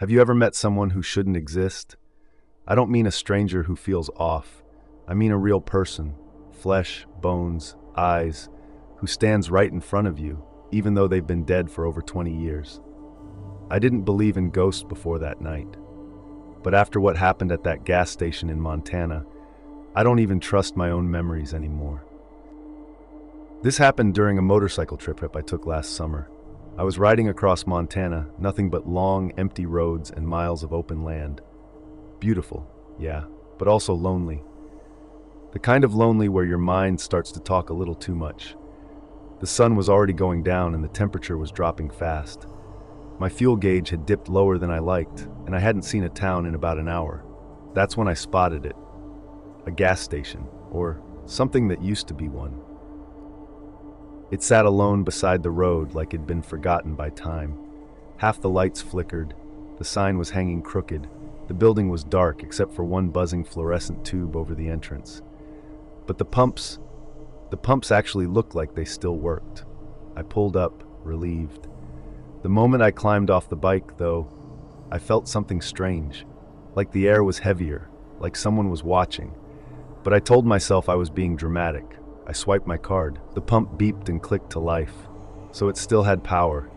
Have you ever met someone who shouldn't exist? I don't mean a stranger who feels off. I mean a real person, flesh, bones, eyes, who stands right in front of you, even though they've been dead for over 20 years. I didn't believe in ghosts before that night. But after what happened at that gas station in Montana, I don't even trust my own memories anymore. This happened during a motorcycle trip I took last summer. I was riding across Montana, nothing but long, empty roads and miles of open land. Beautiful, yeah, but also lonely. The kind of lonely where your mind starts to talk a little too much. The sun was already going down and the temperature was dropping fast. My fuel gauge had dipped lower than I liked, and I hadn't seen a town in about an hour. That's when I spotted it. A gas station, or something that used to be one. It sat alone beside the road like it'd been forgotten by time. Half the lights flickered, the sign was hanging crooked, the building was dark except for one buzzing fluorescent tube over the entrance. But the pumps actually looked like they still worked. I pulled up, relieved. The moment I climbed off the bike, though, I felt something strange, like the air was heavier, like someone was watching. But I told myself I was being dramatic. I swiped my card. The pump beeped and clicked to life, so it still had power.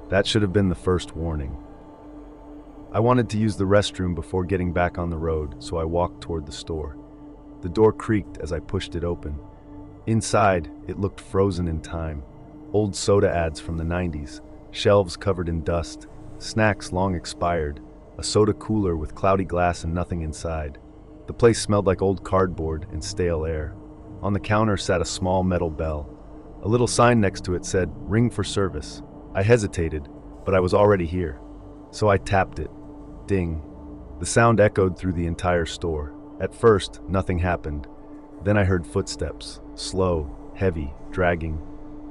That should have been the first warning. I wanted to use the restroom before getting back on the road, so I walked toward the store. The door creaked as I pushed it open. Inside, it looked frozen in time. Old soda ads from the 90s, shelves covered in dust, snacks long expired, a soda cooler with cloudy glass and nothing inside. The place smelled like old cardboard and stale air. On the counter sat a small metal bell. A little sign next to it said, "Ring for service." I hesitated, but I was already here. So I tapped it. Ding. The sound echoed through the entire store. At first, nothing happened. Then I heard footsteps, slow, heavy, dragging.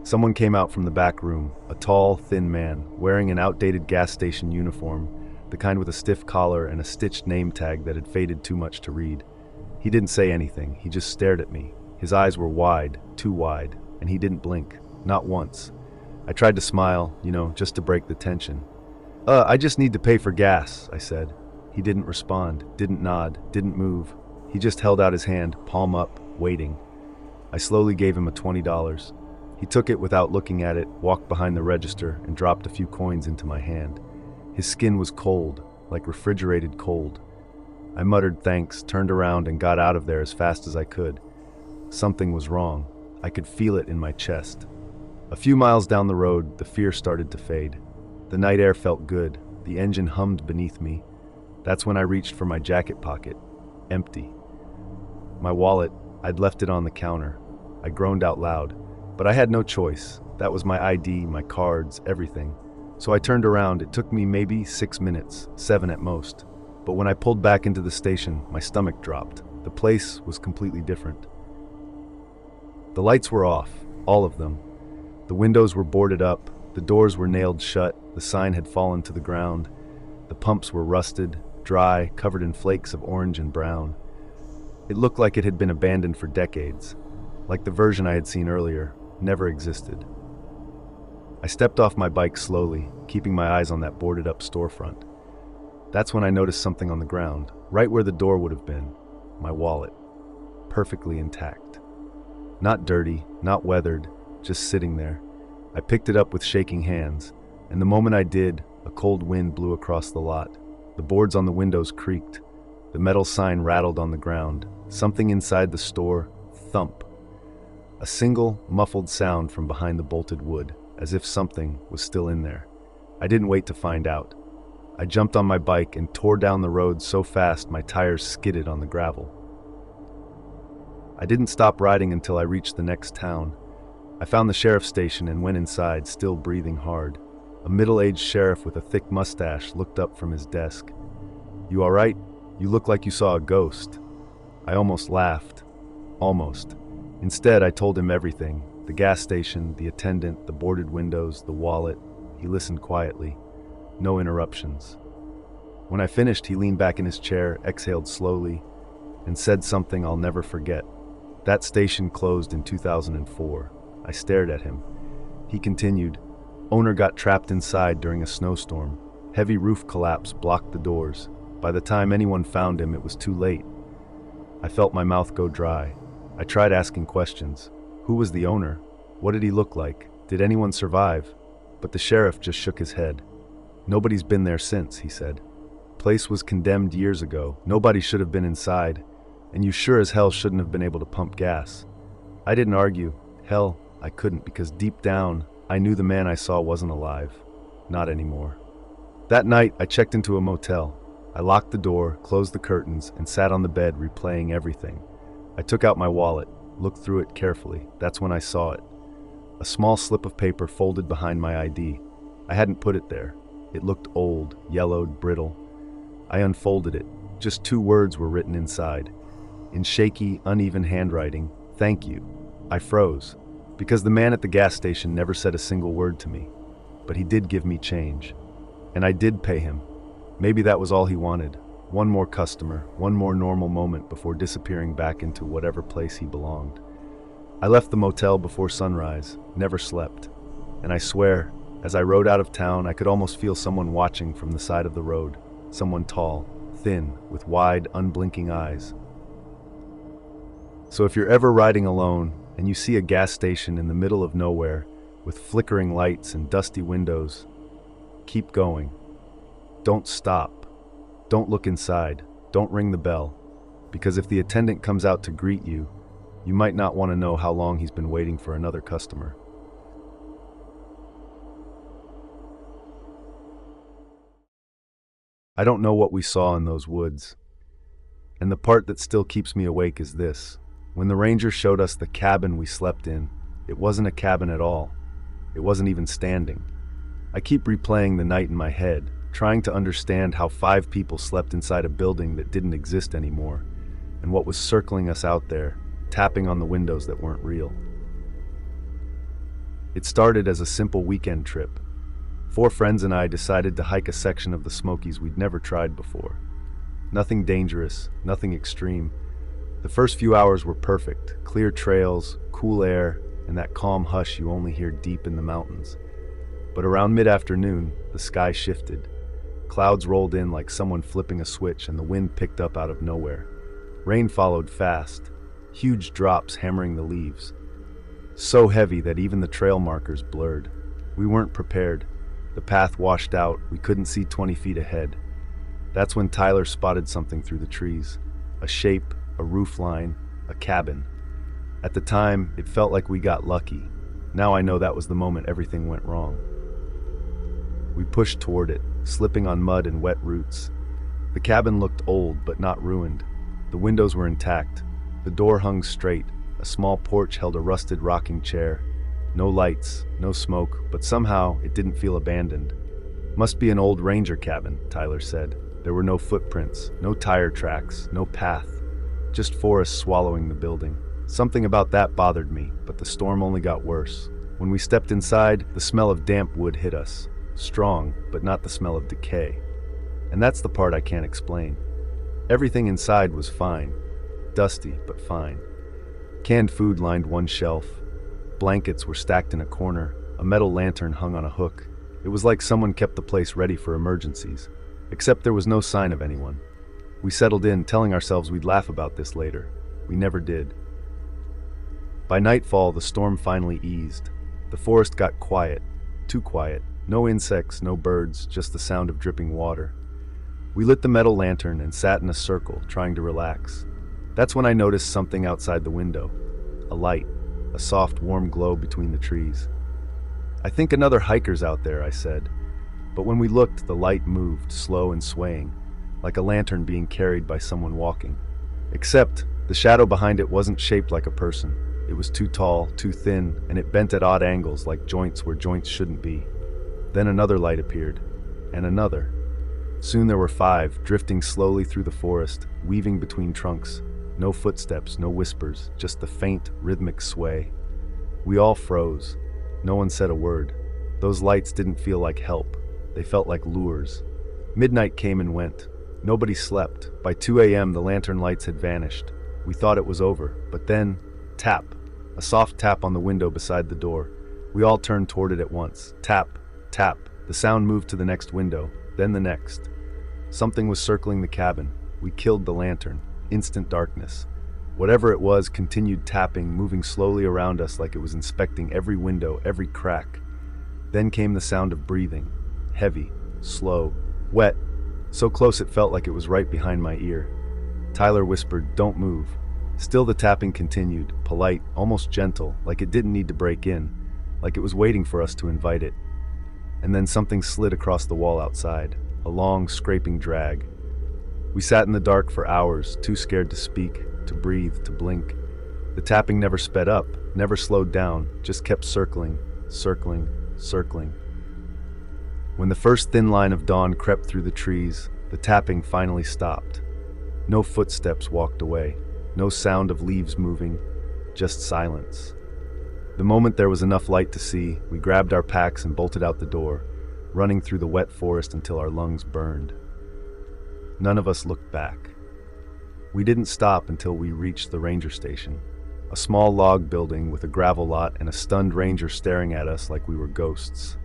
Someone came out from the back room, a tall, thin man, wearing an outdated gas station uniform, the kind with a stiff collar and a stitched name tag that had faded too much to read. He didn't say anything, he just stared at me. His eyes were wide, too wide, and he didn't blink, not once. I tried to smile, just to break the tension. I just need to pay for gas," I said. He didn't respond, didn't nod, didn't move. He just held out his hand, palm up, waiting. I slowly gave him a $20. He took it without looking at it, walked behind the register, and dropped a few coins into my hand. His skin was cold, like refrigerated cold. I muttered thanks, turned around, and got out of there as fast as I could. Something was wrong. I could feel it in my chest. A few miles down the road, the fear started to fade. The night air felt good. The engine hummed beneath me. That's when I reached for my jacket pocket. Empty. My wallet, I'd left it on the counter. I groaned out loud. But I had no choice. That was my ID, my cards, everything. So I turned around. It took me maybe 6 minutes, 7 at most. But when I pulled back into the station, my stomach dropped. The place was completely different. The lights were off, all of them. The windows were boarded up, the doors were nailed shut, the sign had fallen to the ground. The pumps were rusted, dry, covered in flakes of orange and brown. It looked like it had been abandoned for decades, like the version I had seen earlier never existed. I stepped off my bike slowly, keeping my eyes on that boarded up storefront. That's when I noticed something on the ground, right where the door would have been. My wallet, perfectly intact. Not dirty, not weathered, just sitting there. I picked it up with shaking hands, and the moment I did, a cold wind blew across the lot. The boards on the windows creaked. The metal sign rattled on the ground. Something inside the store, thump. A single, muffled sound from behind the bolted wood, as if something was still in there. I didn't wait to find out. I jumped on my bike and tore down the road so fast my tires skidded on the gravel. I didn't stop riding until I reached the next town. I found the sheriff's station and went inside, still breathing hard. A middle-aged sheriff with a thick mustache looked up from his desk. "You all right? You look like you saw a ghost." I almost laughed. Almost. Instead, I told him everything. The gas station, the attendant, the boarded windows, the wallet. He listened quietly. No interruptions. When I finished, he leaned back in his chair, exhaled slowly, and said something I'll never forget. "That station closed in 2004. I stared at him. He continued, "Owner got trapped inside during a snowstorm. Heavy roof collapse blocked the doors. By the time anyone found him, it was too late. I felt my mouth go dry. I tried asking questions. Who was the owner? What did he look like? Did anyone survive? But the sheriff just shook his head. Nobody's been there since, he said. Place was condemned years ago. Nobody should have been inside. And you sure as hell shouldn't have been able to pump gas. I didn't argue. Hell, I couldn't, because deep down, I knew the man I saw wasn't alive. Not anymore. That night, I checked into a motel. I locked the door, closed the curtains, and sat on the bed replaying everything. I took out my wallet, looked through it carefully. That's when I saw it. A small slip of paper folded behind my ID. I hadn't put it there. It looked old, yellowed, brittle. I unfolded it. Just 2 words were written inside. In shaky, uneven handwriting, "Thank you." I froze, because the man at the gas station never said a single word to me. But he did give me change. And I did pay him. Maybe that was all he wanted. One more customer, one more normal moment before disappearing back into whatever place he belonged. I left the motel before sunrise, never slept. And I swear, as I rode out of town, I could almost feel someone watching from the side of the road. Someone tall, thin, with wide, unblinking eyes. So if you're ever riding alone and you see a gas station in the middle of nowhere with flickering lights and dusty windows, keep going. Don't stop. Don't look inside. Don't ring the bell. Because if the attendant comes out to greet you, you might not want to know how long he's been waiting for another customer. I don't know what we saw in those woods. And the part that still keeps me awake is this. When the ranger showed us the cabin we slept in, it wasn't a cabin at all. It wasn't even standing. I keep replaying the night in my head, trying to understand how 5 people slept inside a building that didn't exist anymore, and what was circling us out there, tapping on the windows that weren't real. It started as a simple weekend trip. 4 friends and I decided to hike a section of the Smokies we'd never tried before. Nothing dangerous, nothing extreme. The first few hours were perfect. Clear trails, cool air, and that calm hush you only hear deep in the mountains. But around mid-afternoon, the sky shifted. Clouds rolled in like someone flipping a switch, and the wind picked up out of nowhere. Rain followed fast, huge drops hammering the leaves. So heavy that even the trail markers blurred. We weren't prepared. The path washed out. We couldn't see 20 feet ahead. That's when Tyler spotted something through the trees. A shape, a roof line, a cabin. At the time, it felt like we got lucky. Now I know that was the moment everything went wrong. We pushed toward it, slipping on mud and wet roots. The cabin looked old, but not ruined. The windows were intact. The door hung straight. A small porch held a rusted rocking chair. No lights, no smoke, but somehow it didn't feel abandoned. Must be an old ranger cabin, Tyler said. There were no footprints, no tire tracks, no path. Just forest swallowing the building. Something about that bothered me, but the storm only got worse. When we stepped inside, the smell of damp wood hit us. Strong, but not the smell of decay. And that's the part I can't explain. Everything inside was fine. Dusty, but fine. Canned food lined one shelf. Blankets were stacked in a corner. A metal lantern hung on a hook. It was like someone kept the place ready for emergencies. Except there was no sign of anyone. We settled in, telling ourselves we'd laugh about this later. We never did. By nightfall, the storm finally eased. The forest got quiet. Too quiet. No insects, no birds, just the sound of dripping water. We lit the metal lantern and sat in a circle, trying to relax. That's when I noticed something outside the window. A light. A soft, warm glow between the trees. "I think another hiker's out there," I said. But when we looked, the light moved, slow and swaying, like a lantern being carried by someone walking. Except, the shadow behind it wasn't shaped like a person. It was too tall, too thin, and it bent at odd angles like joints where joints shouldn't be. Then another light appeared, and another. Soon there were 5, drifting slowly through the forest, weaving between trunks. No footsteps, no whispers, just the faint, rhythmic sway. We all froze. No one said a word. Those lights didn't feel like help. They felt like lures. Midnight came and went. Nobody slept. By 2 a.m., the lantern lights had vanished. We thought it was over, but then, tap. A soft tap on the window beside the door. We all turned toward it at once. Tap, tap. The sound moved to the next window. Then the next. Something was circling the cabin. We killed the lantern. Instant darkness. Whatever it was continued tapping, moving slowly around us like it was inspecting every window, every crack. Then came the sound of breathing. Heavy, slow, wet, so close it felt like it was right behind my ear. Tyler whispered, "Don't move." Still the tapping continued, polite, almost gentle, like it didn't need to break in, like it was waiting for us to invite it. And then something slid across the wall outside, a long, scraping drag. We sat in the dark for hours, too scared to speak, to breathe, to blink. The tapping never sped up, never slowed down, just kept circling, circling, circling. When the first thin line of dawn crept through the trees, the tapping finally stopped. No footsteps walked away, no sound of leaves moving, just silence. The moment there was enough light to see, we grabbed our packs and bolted out the door, running through the wet forest until our lungs burned. None of us looked back. We didn't stop until we reached the ranger station, a small log building with a gravel lot and a stunned ranger staring at us like we were ghosts.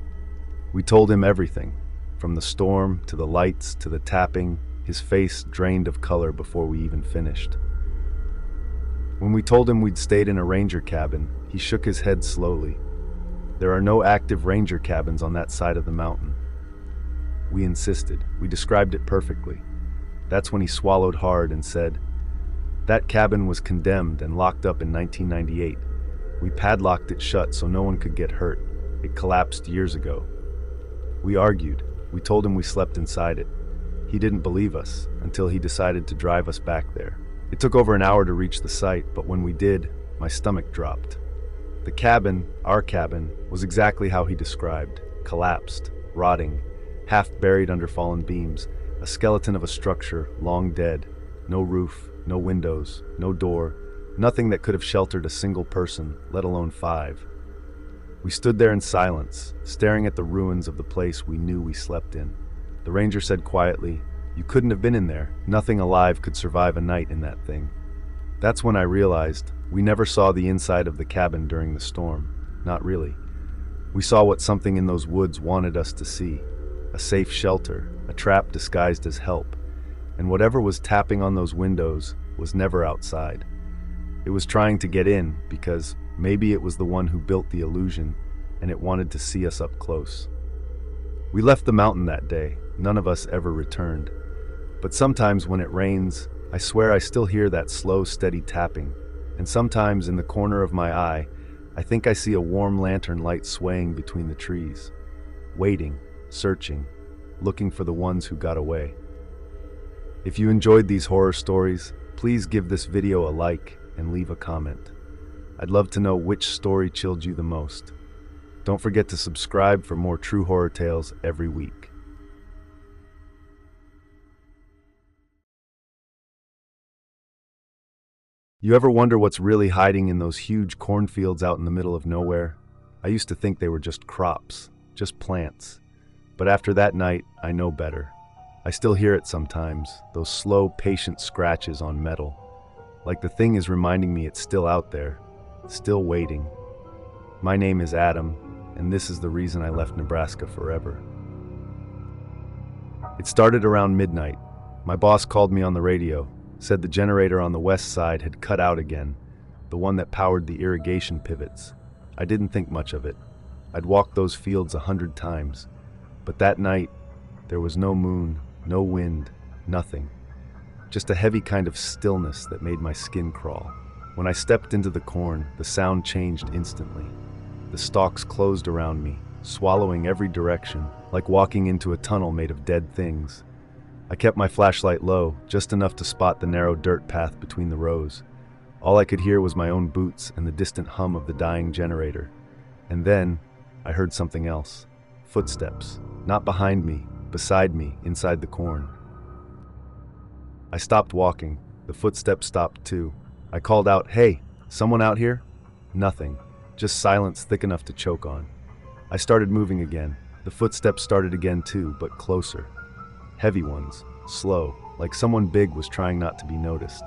We told him everything, from the storm to the lights to the tapping, his face drained of color before we even finished. When we told him we'd stayed in a ranger cabin, he shook his head slowly. There are no active ranger cabins on that side of the mountain. We insisted. We described it perfectly. That's when he swallowed hard and said, "That cabin was condemned and locked up in 1998. We padlocked it shut so no one could get hurt. It collapsed years ago." We argued. We told him we slept inside it. He didn't believe us until he decided to drive us back there. It took over an hour to reach the site, but when we did, my stomach dropped. The cabin, our cabin, was exactly how he described. Collapsed, rotting, half buried under fallen beams, a skeleton of a structure, long dead. No roof, no windows, no door, nothing that could have sheltered a single person, let alone 5. We stood there in silence, staring at the ruins of the place we knew we slept in. The ranger said quietly, "You couldn't have been in there. Nothing alive could survive a night in that thing." That's when I realized we never saw the inside of the cabin during the storm. Not really. We saw what something in those woods wanted us to see. A safe shelter, a trap disguised as help. And whatever was tapping on those windows was never outside. It was trying to get in because maybe it was the one who built the illusion and it wanted to see us up close. We left the mountain that day. None of us ever returned. But sometimes when it rains, I swear I still hear that slow, steady tapping. And sometimes in the corner of my eye, I think I see a warm lantern light swaying between the trees. Waiting, searching, looking for the ones who got away. If you enjoyed these horror stories, please give this video a like and leave a comment. I'd love to know which story chilled you the most. Don't forget to subscribe for more true horror tales every week. You ever wonder what's really hiding in those huge cornfields out in the middle of nowhere? I used to think they were just crops, just plants. But after that night, I know better. I still hear it sometimes, those slow, patient scratches on metal. Like the thing is reminding me it's still out there, still waiting. My name is Adam, and this is the reason I left Nebraska forever. It started around midnight. My boss called me on the radio, said the generator on the west side had cut out again, the one that powered the irrigation pivots. I didn't think much of it. I'd walked those fields 100 times. But that night, there was no moon, no wind, nothing. Just a heavy kind of stillness that made my skin crawl. When I stepped into the corn, the sound changed instantly. The stalks closed around me, swallowing every direction, like walking into a tunnel made of dead things. I kept my flashlight low, just enough to spot the narrow dirt path between the rows. All I could hear was my own boots and the distant hum of the dying generator. And then, I heard something else. Footsteps. Not behind me, beside me, inside the corn. I stopped walking. The footsteps stopped too. I called out, "Hey, someone out here?" Nothing. Just silence thick enough to choke on. I started moving again. The footsteps started again too, but closer. Heavy ones, slow, like someone big was trying not to be noticed.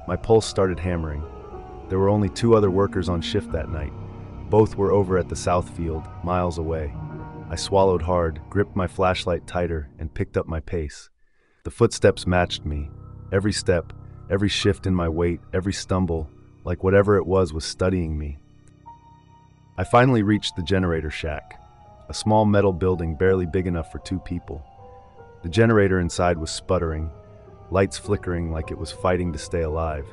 My pulse started hammering. There were only 2 other workers on shift that night. Both were over at the south field, miles away. I swallowed hard, gripped my flashlight tighter, and picked up my pace. The footsteps matched me. Every step, every shift in my weight, every stumble, like whatever it was studying me. I finally reached the generator shack, a small metal building barely big enough for 2 people. The generator inside was sputtering, lights flickering like it was fighting to stay alive.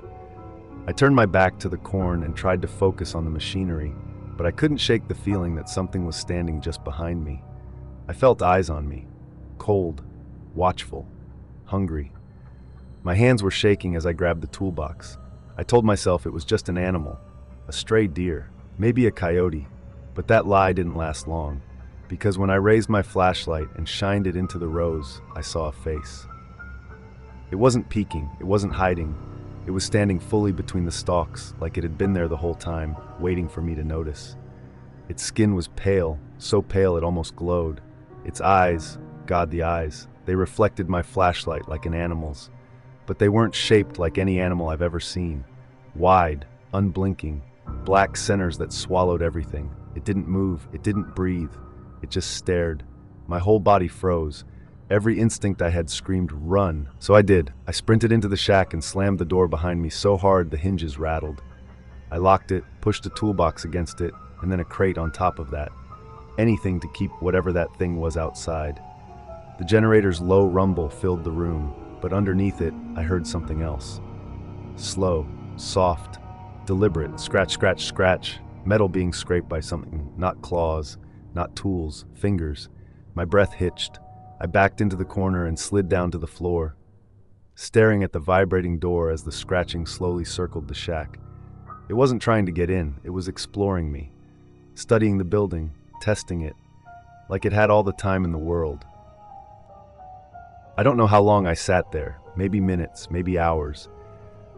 I turned my back to the corn and tried to focus on the machinery, but I couldn't shake the feeling that something was standing just behind me. I felt eyes on me, cold, watchful, hungry. My hands were shaking as I grabbed the toolbox. I told myself it was just an animal, a stray deer, maybe a coyote, but that lie didn't last long, because when I raised my flashlight and shined it into the rows, I saw a face. It wasn't peeking, it wasn't hiding. It was standing fully between the stalks, like it had been there the whole time, waiting for me to notice. Its skin was pale, so pale it almost glowed. Its eyes, God, the eyes, they reflected my flashlight like an animal's. But they weren't shaped like any animal I've ever seen. Wide, unblinking, black centers that swallowed everything. It didn't move, it didn't breathe. It just stared. My whole body froze. Every instinct I had screamed, "Run!" So I did. I sprinted into the shack and slammed the door behind me so hard the hinges rattled. I locked it, pushed a toolbox against it, and then a crate on top of that. Anything to keep whatever that thing was outside. The generator's low rumble filled the room, but underneath it, I heard something else. Slow, soft, deliberate, scratch, scratch, scratch, metal being scraped by something, not claws, not tools, fingers. My breath hitched. I backed into the corner and slid down to the floor, staring at the vibrating door as the scratching slowly circled the shack. It wasn't trying to get in, it was exploring me, studying the building, testing it, like it had all the time in the world. I don't know how long I sat there, maybe minutes, maybe hours,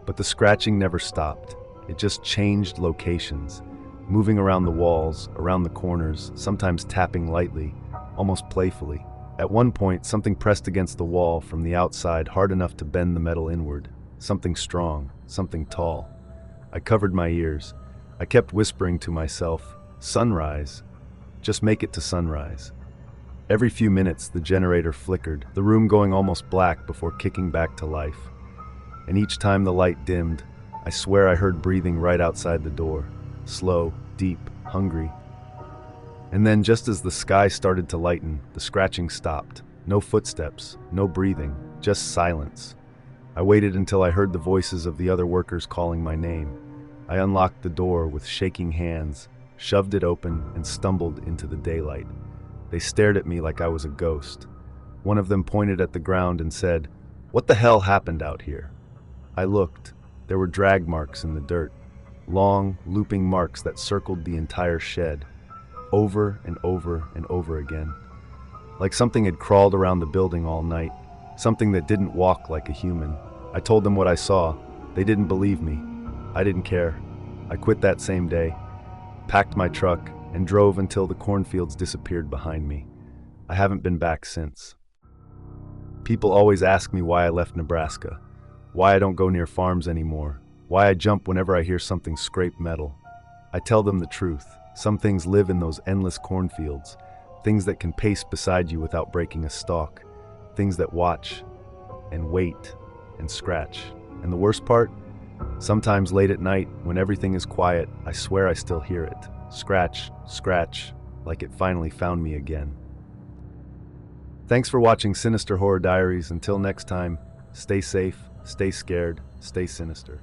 but the scratching never stopped. It just changed locations, moving around the walls, around the corners, sometimes tapping lightly, almost playfully. At one point, something pressed against the wall from the outside hard enough to bend the metal inward. Something strong, something tall. I covered my ears. I kept whispering to myself, "Sunrise. Just make it to sunrise." Every few minutes, the generator flickered, the room going almost black before kicking back to life. And each time the light dimmed, I swear I heard breathing right outside the door. Slow, deep, hungry. And then, just as the sky started to lighten, the scratching stopped. No footsteps, no breathing, just silence. I waited until I heard the voices of the other workers calling my name. I unlocked the door with shaking hands, shoved it open, and stumbled into the daylight. They stared at me like I was a ghost. One of them pointed at the ground and said, "What the hell happened out here?" I looked. There were drag marks in the dirt, long, looping marks that circled the entire shed. Over and over and over again. Like something had crawled around the building all night, something that didn't walk like a human. I told them what I saw. They didn't believe me. I didn't care. I quit that same day, packed my truck, and drove until the cornfields disappeared behind me. I haven't been back since. People always ask me why I left Nebraska, why I don't go near farms anymore, why I jump whenever I hear something scrape metal. I tell them the truth. Some things live in those endless cornfields, things that can pace beside you without breaking a stalk, things that watch and wait and scratch. And the worst part? Sometimes late at night, when everything is quiet, I swear I still hear it. Scratch, scratch, like it finally found me again. Thanks for watching Sinister Horror Diaries. Until next time, stay safe, stay scared, stay sinister.